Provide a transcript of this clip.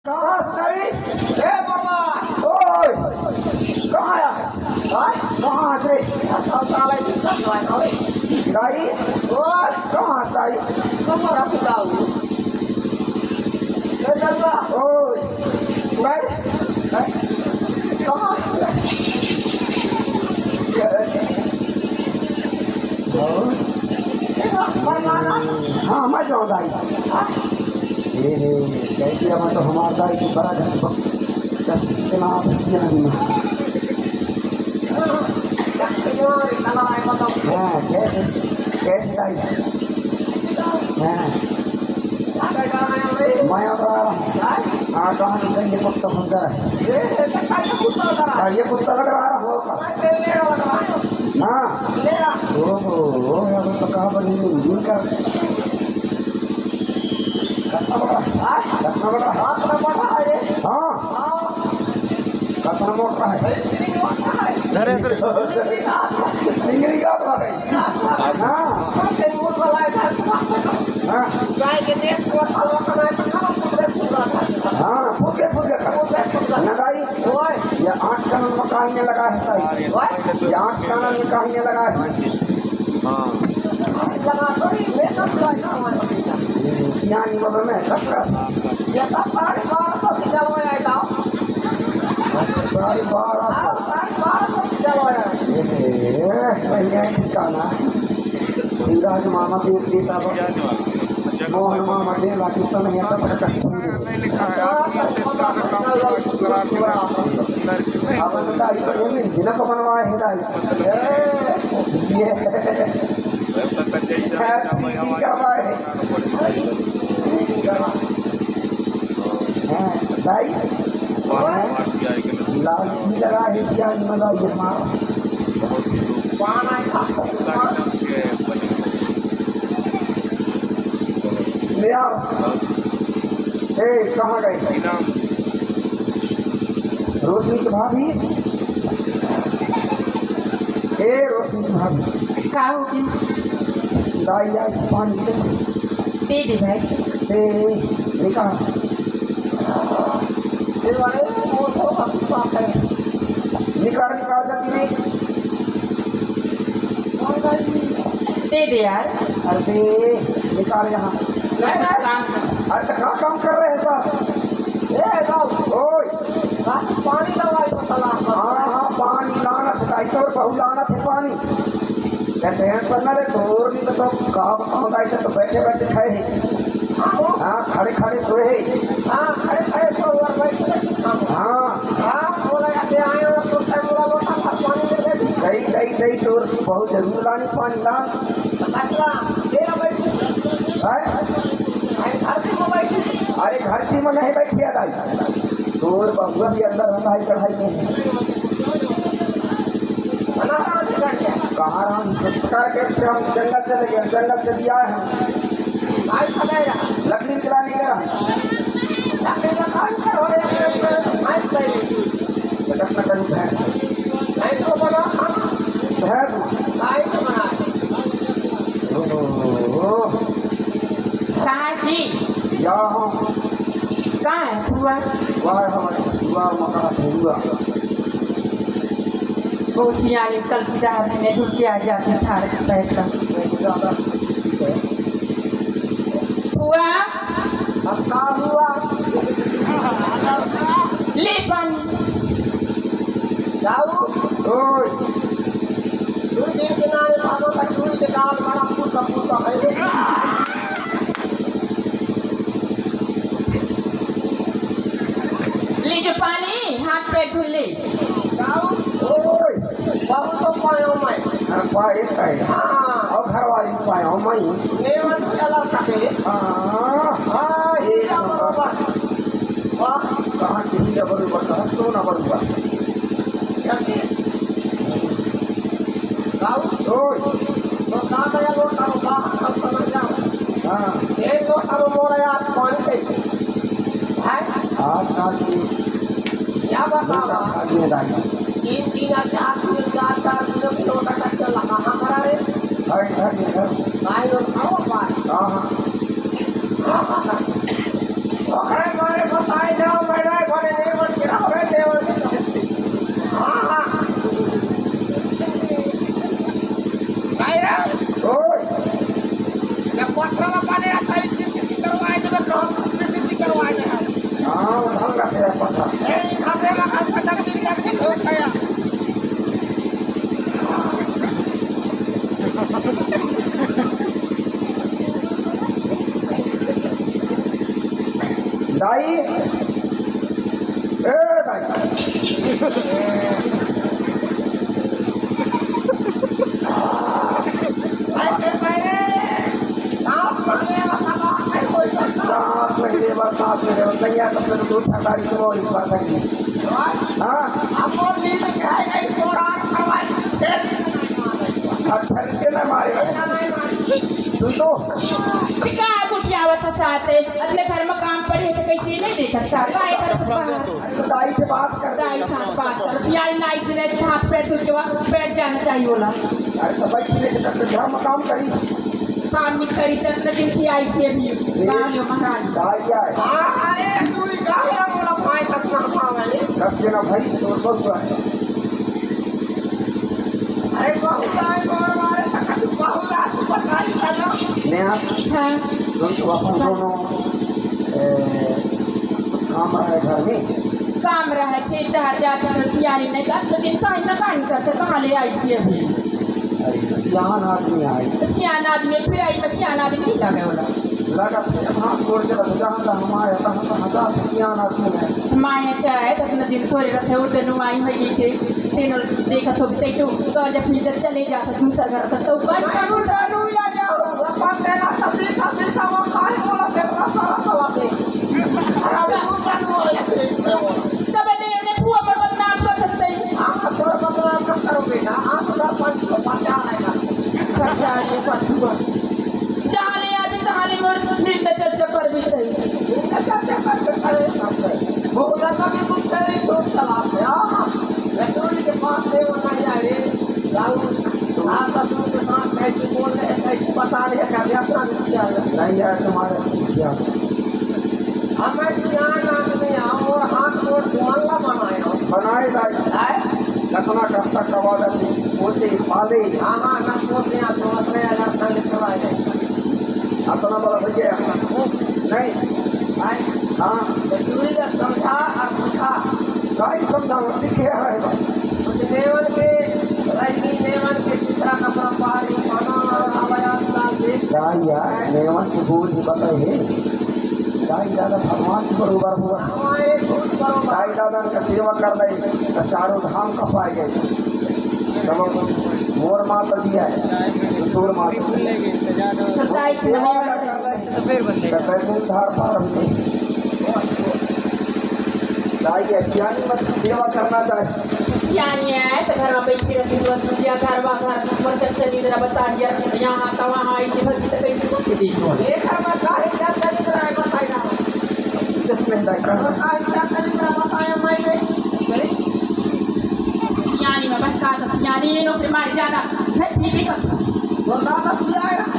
कहाँ से ए बाबा ओए कहाँ आया कहाँ से गाई ओए कहाँ से आई कमरा पुताऊ ए चलवा ओए गाई कहाँ हाँ मैं जाऊँ गाई कैसे तो हमारा दाई की बड़ा कैसे दाई मैं हाँ कहाँ निकल ये कुत्ता सुंदर है ये कुत्ता लग रहा होगा हाँ ओहो तो कहाँ पर नहीं कर कितना बड़ा हाँ कितना मोटा है इंग्री का तो है हाँ फूके लगाई ये 8 कानून में कहानी लगा है ये 8 कानून में कहानी लगा है सियानी बाबा में ये सब 1250 की जलवाया था 1250 शिवराज मामा देव देता मोहन मामा देव पाकिस्तान में आता पता जिला को बनवाए लाल भी लगा है सियानी मजा ये मारो ले आओ ए कहाँ गए रोशनी की भाभी ए रोशनी की भाभी क्या हो गया दाई या पानी दे दे भाई निकाल निकाल जाती नहीं दे दे यार अरे निकाल यहाँ अरे तो कहाँ काम कर रहे हैं साहब पानी दवाई मसाला हाँ पानी लाना था ऐसा और बहु लाना थे पानी कहते हैं सर ना रे तोर नहीं तो कहाँ बताऊँ ऐसे तो बैठे बैठे खाए हाँ खड़े खड़े सोए खड़े दही तोर बहुत जरूर लानी पानी ला अरे घर से में नहीं बैठिया दाई तोर बहुआ भी अंदर रंधाई कढ़ाई में कहाँ हम करके हम जंगल चले गए जंगल से भी आए हम लकड़ी चलाने गया कहाँ है हुआ वो सियानी कल की रात में ढूंढ के आ जाते सारे बैठ कर हुआ ले पानी ले जो पानी हाथ पे धुल ले और घर वाली पाया कहाँ किसी का बरूबर था सोना बरूबर आज साल की क्या बतावा दाई 3 4 किलो का ट्रैक्टर लगा हमारा रे भाई लोग खाओ पाए हाँ मारे बताए जाओ ए भाई सांस नहीं ले बस नहीं आता तो दूध सरकारी से वो बात है हाँ अच्छा के ना मारे तू तो का बुझावत साथे अपने घर में काम पड़ी है तो कैसे नहीं देख सकता काय कर तो दाई से बात कर दाई साथ बात कर यार नाइट में हाथ पैर धुल के बाद बैठ जाना चाहिए बोला अरे तो भाई चले तो घर में काम करी काम नहीं करी तो लेकिन की आई थी अभी काम यो महाराज दाई आए कब के ना भाई तो बहुत हुआ है नेहा हां तुम तो अपन दोनों काम है घर में काम रहा थे जहाँ जाते यारी नहीं का तो दिन का इतना काम करते कहाँ ले आई थी अभी सियान आदमी आए सियान आदमी फिर आई तो सियान आदमी नहीं लगे बोला लगा हाँ छोड़ के रख जहाँ तक हमारे हजार सियान आदमी है माया चाहे तो अपना दिन सोरे रखे उस दिन आई हुई थी तीनों देखा तो भी तो जब फिर चले जाते दूसरा घर तक तो तब ने पुआ पर बदनाम कर सकते हैं जहाँ ले आते तहाँ ले और निर्णय चर्चा कर भी सही नहीं यार तुम्हारे क्या बनाए दाई लखना कस्ता कवा दे पोते पाले अपना बड़ा भैया नहीं हाँ गाड़ी समझाओ सीखे है भाई यार नेवन से भूल ही बताए है दाई दादा भगवान के बरोबर हुआ दाई दादा का सेवा कर रहे तो चारों धाम का पाए गए तब मोर माता जी है तोर माता सच्चाई की बैकुंठ धार पार हुए दाई ऐसियानी मत सेवा करना चाहिए यानी है तो घर में बैठी रहती तुरंत दिया घर पर चली जरा बता दिया यहाँ का वहाँ ऐसे भक्ति तो कैसे सोच दी चश्मे दाई यानी में बस कहा था यानी ये नौकरी मार ज्यादा है ठीक है